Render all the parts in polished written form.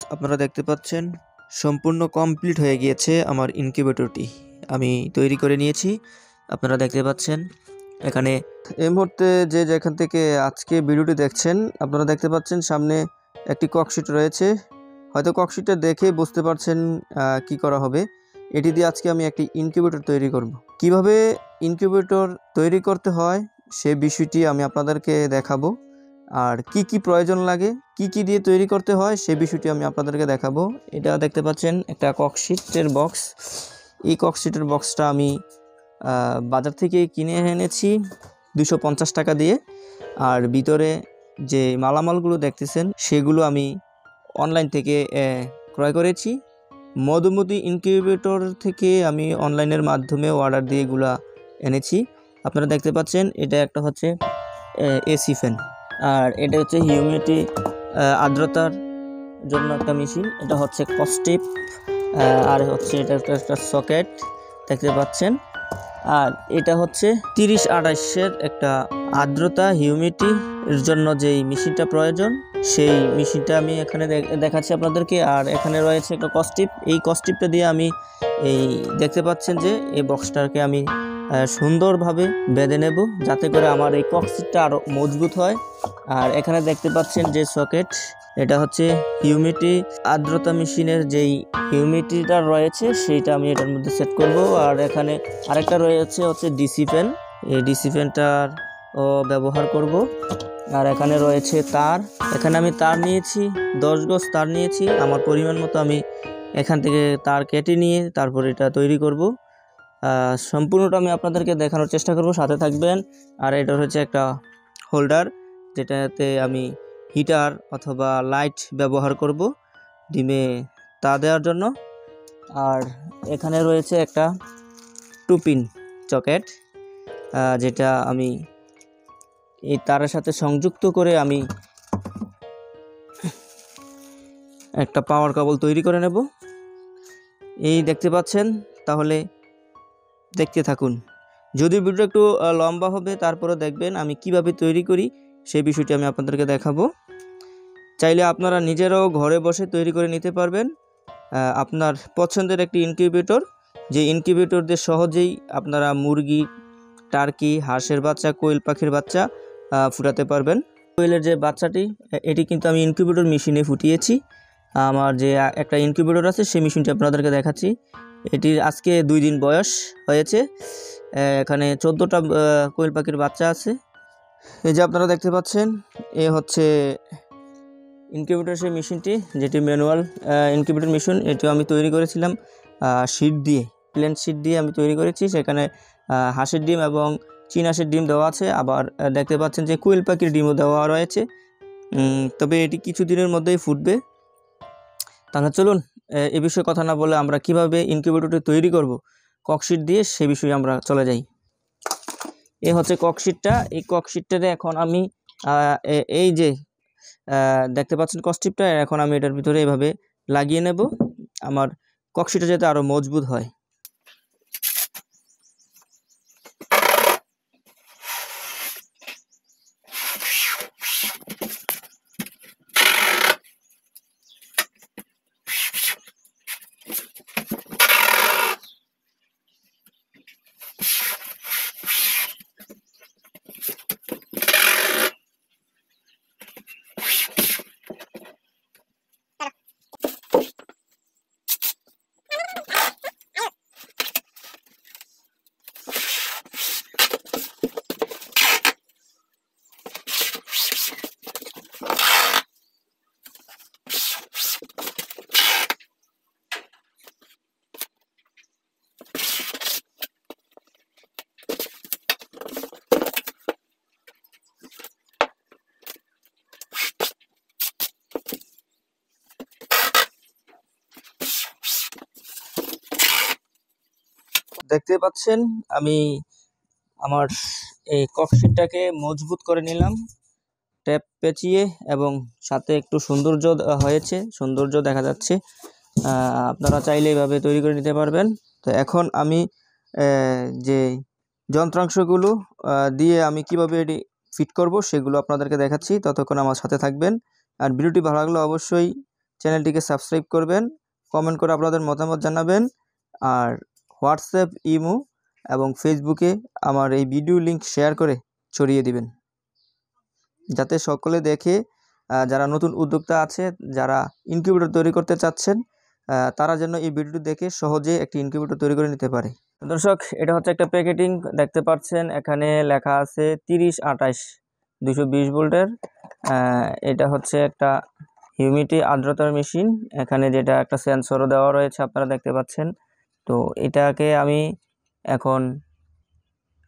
আপনারা দেখতে পাচ্ছেন সম্পূর্ণ কমপ্লিট হয়ে গিয়েছে আমার ইনকিউবেটরটি। আমি তৈরি করে নিয়েছি। আপনারা দেখতে পাচ্ছেন এখানে এই মুহূর্তে যে যেখান থেকে আজকে ভিডিওটি দেখছেন, আপনারা দেখতে পাচ্ছেন সামনে একটি ককশিট রয়েছে। হয়তো ককশিটটা দেখে বুঝতে পারছেন কি করা হবে। এটি দিয়ে আজকে আমি একটি ইনকিউবেটর তৈরি করব। কিভাবে ইনকিউবেটর তৈরি করতে হয় সে বিষয়টি আমি আপনাদেরকে দেখাবো। আর কি কি প্রয়োজন লাগে, কি কি দিয়ে তৈরি করতে হয় সে বিষয়টি আমি আপনাদেরকে দেখাবো। এটা দেখতে পাচ্ছেন একটা ককশিটের বক্স। এই ককশিটের বক্সটা আমি বাজার থেকে কিনে এনেছি 250 টাকা দিয়ে। আর ভিতরে যে মালামালগুলো দেখতেছেন সেগুলো আমি অনলাইন থেকে ক্রয় করেছি। মধুমতি ইনকিউবেটর থেকে আমি অনলাইনের মাধ্যমে অর্ডার দিয়ে এগুলা এনেছি। আপনারা দেখতে পাচ্ছেন এটা একটা হচ্ছে এসি ফ্যান, আর এটা হচ্ছে হিউমিডিটি আর্দ্রতার জন্য একটা মেশিন। এটা হচ্ছে কস্টিপ, আর হচ্ছে এটা একটা সকেট দেখতে পাচ্ছেন। আর এটা হচ্ছে 30-28-এর একটা আর্দ্রতা হিউমিডিটির জন্য যেই মেশিনটা প্রয়োজন, সেই মেশিনটা আমি এখানে দেখাচ্ছি আপনাদেরকে। আর এখানে রয়েছে একটা কস্টিপ। এই কস্টিপটা দিয়ে আমি এই দেখতে পাচ্ছেন যে এই বক্সটাকে আমি সুন্দরভাবে বেঁধে নেব, যাতে করে আমার এই ককশিটটা আরও মজবুত হয়। আর এখানে দেখতে পাচ্ছেন যে সকেট, এটা হচ্ছে হিউমিডিটি আর্দ্রতা মেশিনের যেই হিউমিডিটিটা রয়েছে সেইটা আমি এটার মধ্যে সেট করব। আর এখানে আরেকটা রয়েছে হচ্ছে ডিসি ফ্যান, এই ডিসি ফ্যানটার ব্যবহার করব। আর এখানে রয়েছে তার, এখানে আমি তার নিয়েছি 10 গজ তার নিয়েছি আমার পরিমাণ মতো। আমি এখান থেকে তার কেটে নিয়ে তারপর এটা তৈরি করব। সম্পূর্ণটা আমি আপনাদেরকে দেখানোর চেষ্টা করব, সাথে থাকবেন। আর এটা হচ্ছে একটা হোল্ডার, যেটাতে আমি হিটার অথবা লাইট ব্যবহার করব ডিমে তা দেওয়ার জন্য। আর এখানে রয়েছে একটা 2 পিন সকেট, যেটা আমি এই তারের সাথে সংযুক্ত করে আমি একটা পাওয়ার কেবল তৈরি করে নেব। এই দেখতে পাচ্ছেন, তাহলে দেখতে থাকুন। যদি ভিডিওটা একটু লম্বা হবে তারপরে দেখবেন আমি কিভাবে তৈরি করি সেই বিষয়টি আমি আপনাদেরকে দেখাবো। চাইলে আপনারা নিজেরাও ঘরে বসে তৈরি করে নিতে পারবেন আপনার পছন্দের একটি ইনকিউবেটর, যে ইনকিউবেটর দিয়ে সহজেই আপনারা মুরগি, টার্কি, হাঁসের বাচ্চা, কোয়েল পাখির বাচ্চা ফুটাতে পারবেন। কোয়েলের যে বাচ্চাটি, এটি কিন্তু আমি ইনকিউবেটর মেশিনে ফুটিয়েছি। আমার যে একটা ইনকিউবেটর আছে সেই মেশিনটি আপনাদেরকে দেখাচ্ছি। এটির আজকে 2 দিন বয়স হয়েছে। এখানে 14টা কোয়েল পাখির বাচ্চা আছে। এই যে আপনারা দেখতে পাচ্ছেন, এ হচ্ছে ইনকিউবেটর সেই মেশিনটি, যেটি ম্যানুয়াল ইনকিউবেটর মেশিন। এটিও আমি তৈরি করেছিলাম শীট দিয়ে, প্লেন শীট দিয়ে আমি তৈরি করেছি। সেখানে হাঁসের ডিম এবং চীন হাঁসের ডিম দেওয়া আছে, আবার দেখতে পাচ্ছেন যে কোয়েল পাখির ডিমও দেওয়া রয়েছে। তবে এটি কিছুদিনের মধ্যেই ফুটবে। তাহলে চলুন এ বিষয়ে কথা না বলে আমরা কিভাবে ইনকিউবেটরটি তৈরি করব ককশিট দিয়ে সে বিষয়ে আমরা চলে যাই। এ হচ্ছে ককশিটটা। এই ককশিটটারে এখন আমি এই যে দেখতে পাচ্ছেন ককশিটটা, এখন আমি এটার ভিতরে এভাবে লাগিয়ে নেব, আমার ককশিটটা যাতে আরো মজবুত হয়। দেখতে পাচ্ছেন আমি আমার এই ককশিটটাকে মজবুত করে নিলাম ট্যাপ পেঁচিয়ে, এবং সাথে একটু সৌন্দর্য হয়েছে, সৌন্দর্য দেখা যাচ্ছে। আপনারা চাইলে এইভাবে তৈরি করে নিতে পারবেন। তো এখন আমি যে যন্ত্রাংশগুলো দিয়ে আমি কিভাবে এটি ফিট করব সেগুলো আপনাদেরকে দেখাচ্ছি, ততক্ষণ আমার সাথে থাকবেন। আর ভিডিওটি ভালো লাগলে অবশ্যই চ্যানেলটিকে সাবস্ক্রাইব করবেন, কমেন্ট করে আপনাদের মতামত জানাবেন, আর হোয়াটসঅ্যাপ, ইমো এবং ফেসবুকে আমার এই ভিডিও লিংক শেয়ার করে ছড়িয়ে দিবেন, যাতে সকলে দেখে যারা নতুন উদ্যোক্তা আছে, যারা ইনকিউবেটর তৈরি করতে চাচ্ছেন, তারা যেন এই ভিডিওটি দেখে সহজে একটি ইনকিউবেটর তৈরি করে নিতে পারে। দর্শক, এটা হচ্ছে একটা প্যাকেটিং, দেখতে পাচ্ছেন এখানে লেখা আছে 3028 220 ভোল্টের। এটা হচ্ছে একটা হিউমিডিটি আর্দ্রতার মেশিন, এখানে যেটা একটা সেন্সরও দেওয়া রয়েছে আপনারা দেখতে পাচ্ছেন। তো এটাকে আমি এখন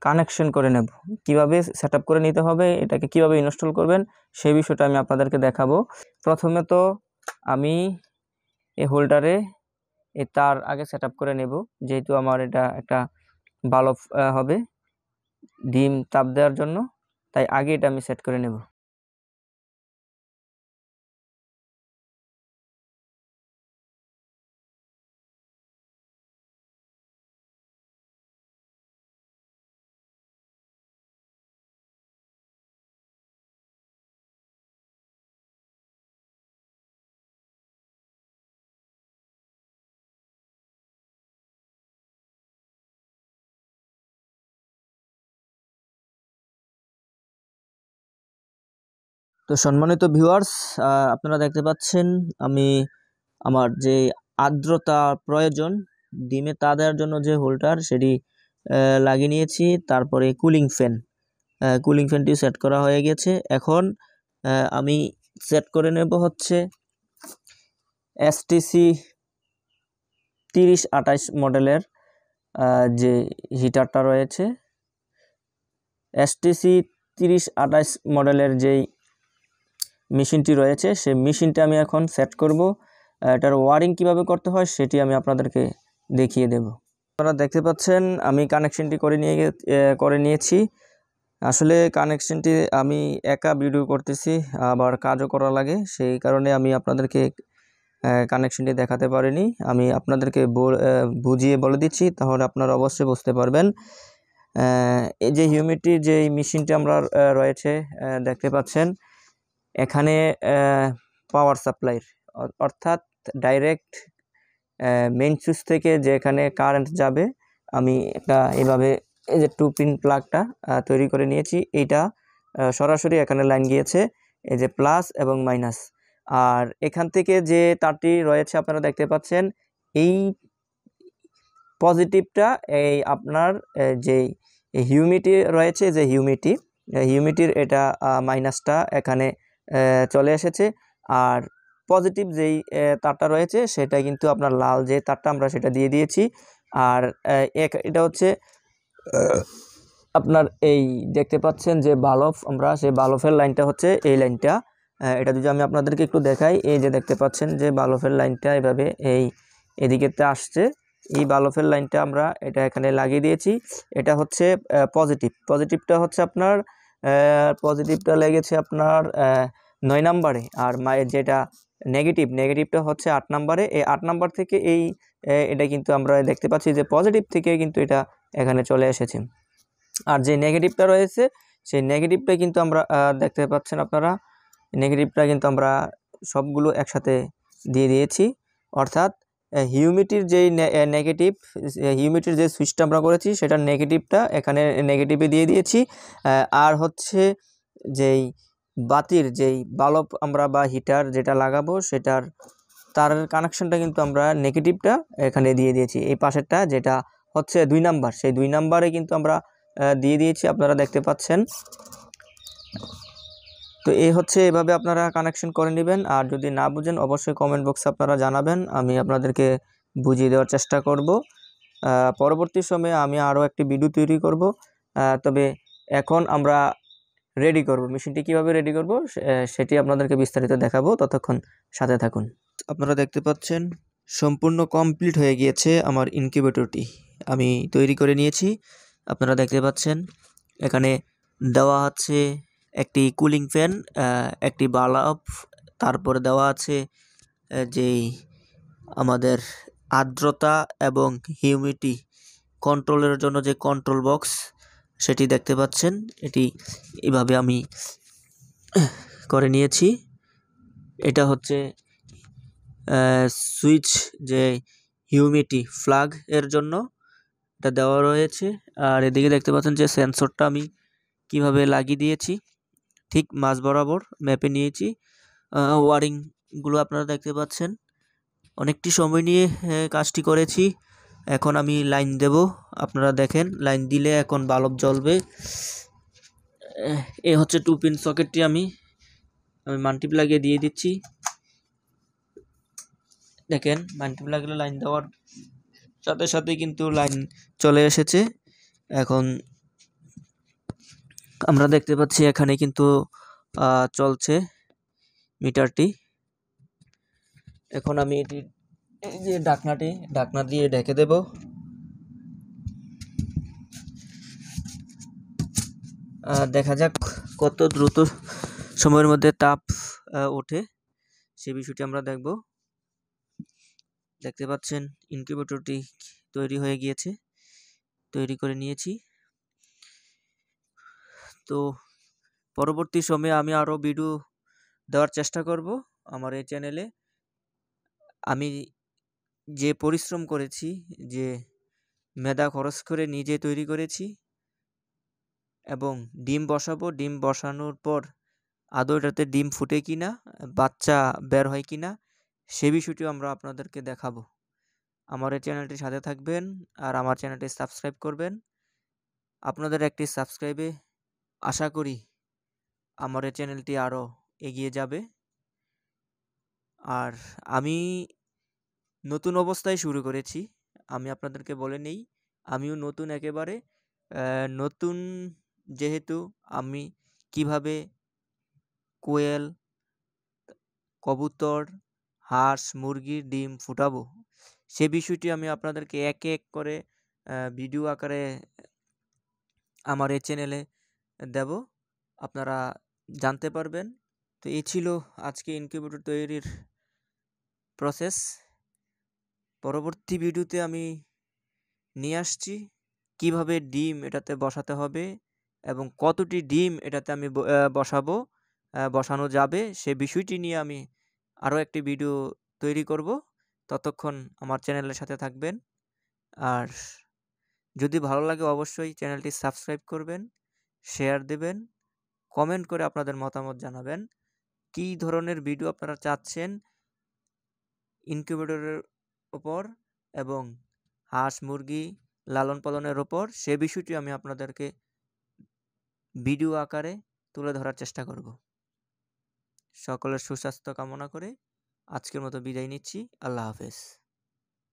কানেকশন করে নেব, কিভাবে সেটআপ করে নিতে হবে, এটাকে কিভাবে ইনস্টল করবেন সেই বিষয়টা আমি আপনাদেরকে দেখাবো। প্রথমে তো আমি এই হোল্ডারে এই তার আগে সেটআপ করে নেব, যেহেতু আমার এটা একটা বাল্ব হবে ডিম তাপ দেওয়ার জন্য, তাই আগে এটা আমি সেট করে নেব। তো সম্মানিত ভিউয়ার্স, আপনারা দেখতে পাচ্ছেন আমি আমার যে আর্দ্রতা প্রয়োজন ডিমে তা দেওয়ার জন্য যে হোল্ডার সেটি লাগিয়ে নিয়েছি। তারপরে কুলিং ফ্যানটি সেট করা হয়ে গেছে। এখন আমি সেট করে নেব হচ্ছে এসটিসি 3028 মডেলের যে হিটারটা রয়েছে, এসটিসি 3028 মডেলের যেই মেশিনটি রয়েছে সেই মেশিনটা আমি এখন সেট করব। এটার ওয়ারিং কিভাবে করতে হয় সেটি আমি আপনাদেরকে দেখিয়ে দেব। আপনারা দেখতে পাচ্ছেন আমি কানেকশনটি করে নিয়েছি। আসলে কানেকশনটি আমি একা ভিডিও করতেছি, আবার কাজও করা লাগে, সেই কারণে আমি আপনাদেরকে কানেকশনটি দেখাতে পারিনি। আমি আপনাদেরকে বুঝিয়ে বলে দিচ্ছি, তাহলে আপনারা অবশ্যই বুঝতে পারবেন। এই যে হিউমিডিটির যে মেশিনটি আমরা রয়েছে দেখতে পাচ্ছেন, এখানে পাওয়ার সাপ্লাইয়ের অর্থাৎ ডাইরেক্ট মেইন সুইচ থেকে যেখানে কারেন্ট যাবে, আমি একটা এভাবে এই যে 2 পিন প্লাগটা তৈরি করে নিয়েছি। এইটা সরাসরি এখানে লাইন গিয়েছে, এই যে প্লাস এবং মাইনাস। আর এখান থেকে যে তারটি রয়েছে আপনারা দেখতে পাচ্ছেন, এই পজিটিভটা এই আপনার যেই হিউমিডিটি রয়েছে, যে হিউমিডিটির এটা মাইনাসটা এখানে চলে এসেছে। আর পজিটিভ যেই তারটা রয়েছে সেটা কিন্তু আপনার লাল যে তারটা আমরা সেটা দিয়ে দিয়েছি। আর এটা হচ্ছে আপনার এই দেখতে পাচ্ছেন যে বাল্ব, আমরা সেই বাল্বের লাইনটা হচ্ছে এই লাইনটা। এটা যদি আমি আপনাদেরকে একটু দেখাই, এই যে দেখতে পাচ্ছেন যে বাল্বের লাইনটা এভাবে এদিকেতে আসছে। এই বাল্বের লাইনটা আমরা এটা এখানে লাগিয়ে দিয়েছি। এটা হচ্ছে পজিটিভটা হচ্ছে আপনার পজিটিভটা লেগেছে আপনার 9 নম্বরে, আর যেটা নেগেটিভটা হচ্ছে 8 নম্বরে। এই 8 নম্বর থেকে এটা কিন্তু আমরা দেখতে পাচ্ছি যে পজিটিভ থেকে কিন্তু এটা এখানে চলে এসেছে। আর যে নেগেটিভটা রয়েছে সেই নেগেটিভটা কিন্তু আমরা দেখতে পাচ্ছেন আপনারা, নেগেটিভটা কিন্তু আমরা সবগুলো একসাথে দিয়ে দিয়েছি। অর্থাৎ হিউমিডিটির যেই হিউমিডিটির যে সুইচটা আমরা করেছি সেটার নেগেটিভটা এখানে নেগেটিভে দিয়ে দিয়েছি। আর হচ্ছে যেই বাতির যেই বাল্ব আমরা বা হিটার যেটা লাগাবো সেটার তার কানেকশনটা কিন্তু আমরা নেগেটিভটা এখানে দিয়ে দিয়েছি। এই পাশেরটা যেটা হচ্ছে 2 নাম্বার, সেই 2 নাম্বারে কিন্তু আমরা দিয়ে দিয়েছি, আপনারা দেখতে পাচ্ছেন। তো এই হচ্ছে, এভাবে আপনারা কানেকশন করে নেবেন। আর যদি না বুঝেন অবশ্যই কমেন্ট বক্সে আপনারা জানাবেন, আমি আপনাদেরকে বুঝিয়ে দেওয়ার চেষ্টা করব। পরবর্তী সময়ে আমি আরও একটি ভিডিও তৈরি করব। তবে এখন আমরা রেডি করব, মেশিনটি কিভাবে রেডি করব সেটি আপনাদেরকে বিস্তারিত দেখাবো, ততক্ষণ সাথে থাকুন। আপনারা দেখতে পাচ্ছেন সম্পূর্ণ কমপ্লিট হয়ে গিয়েছে আমার ইনকিউবেটরটি, আমি তৈরি করে নিয়েছি। আপনারা দেখতে পাচ্ছেন এখানে দেওয়া আছে একটি কুলিং ফ্যান, একটি বাল্ব, তারপরে দেওয়া আছে যেই আমাদের আর্দ্রতা এবং হিউমিডিটি কন্ট্রোলের জন্য যে কন্ট্রোল বক্স সেটি দেখতে পাচ্ছেন। এটি এভাবে আমি করে নিয়েছি। এটা হচ্ছে সুইচ যে হিউমিডিটি ফ্ল্যাগ এর জন্য এটা দেওয়া রয়েছে। আর এদিকে দেখতে পাচ্ছেন যে সেন্সরটা আমি কিভাবে লাগিয়ে দিয়েছি, ঠিক মাঝ বরাবর ম্যাপে নিয়েছি। ওয়ারিংগুলো আপনারা দেখতে পাচ্ছেন। অনেকটি সময় নিয়ে কাজটি করেছি। এখন আমি লাইন দেব, আপনারা দেখেন লাইন দিলে এখন বাল্ব জ্বলবে। এ হচ্ছে 2 পিন সকেটটি আমি মাল্টিপ্লাগে দিয়ে দিচ্ছি। দেখেন মাল্টিপ্লাগে লাইন দেওয়ার সাথে সাথে কিন্তু লাইন চলে এসেছে। এখন আমরা দেখতে পাচ্ছি এখানে কিন্তু চলছে মিটারটি। এখন আমি এটি এই যে ঢাকনা দিয়ে ঢেকে দেব। দেখা যাক কত দ্রুত সময়ের মধ্যে তাপ ওঠে, সে বিষয়টি আমরা দেখব। দেখতে পাচ্ছেন ইনকিউবেটরটি তৈরি হয়ে গিয়েছে, তৈরি করে নিয়েছি। তো পরবর্তী সময়ে আমি আরও ভিডিও দেওয়ার চেষ্টা করব আমার এই চ্যানেলে। আমি যে পরিশ্রম করেছি, যে মেধা খরচ করে নিজে তৈরি করেছি এবং ডিম বসাবো, ডিম বসানোর পর আদৌ এটাতে ডিম ফুটে কিনা, বাচ্চা বের হয় কিনা, সে বিষয়টিও আমরা আপনাদেরকে দেখাবো। আমার এই চ্যানেলটির সাথে থাকবেন আর আমার চ্যানেলটি সাবস্ক্রাইব করবেন। আপনাদের একটি সাবস্ক্রাইবে আশা করি আমার এই চ্যানেলটি আরও এগিয়ে যাবে। আর আমি নতুন অবস্থায় শুরু করেছি, আমি আপনাদেরকে বলে নেই আমিও নতুন একেবারে। নতুন যেহেতু আমি কিভাবে কোয়েল, কবুতর, হাঁস, মুরগির ডিম ফুটাবো, সে বিষয়টি আমি আপনাদেরকে এক এক করে ভিডিও আকারে আমার এই চ্যানেলে দেব, আপনারা জানতে পারবেন। তো এই ছিল আজকে ইনকিউবেটর তৈরির প্রসেস। পরবর্তী ভিডিওতে আমি নিয়ে আসছি কিভাবে ডিম এটাতে বসাতে হবে এবং কতটি ডিম এটাতে আমি বসানো যাবে, সে বিষয়টি নিয়ে আমি আরও একটি ভিডিও তৈরি করব। ততক্ষণ আমার চ্যানেলের সাথে থাকবেন। আর যদি ভালো লাগে অবশ্যই চ্যানেলটি সাবস্ক্রাইব করবেন, শেয়ার দেবেন, কমেন্ট করে আপনাদের মতামত জানাবেন। কী ধরনের ভিডিও আপনারা চাচ্ছেন ইনকিউবেটরের ওপর এবং হাঁস মুরগি লালন পালনের ওপর, সে বিষয়টি আমি আপনাদেরকে ভিডিও আকারে তুলে ধরার চেষ্টা করব। সকলের সুস্বাস্থ্য কামনা করে আজকের মতো বিদায় নিচ্ছি। আল্লাহ হাফেজ।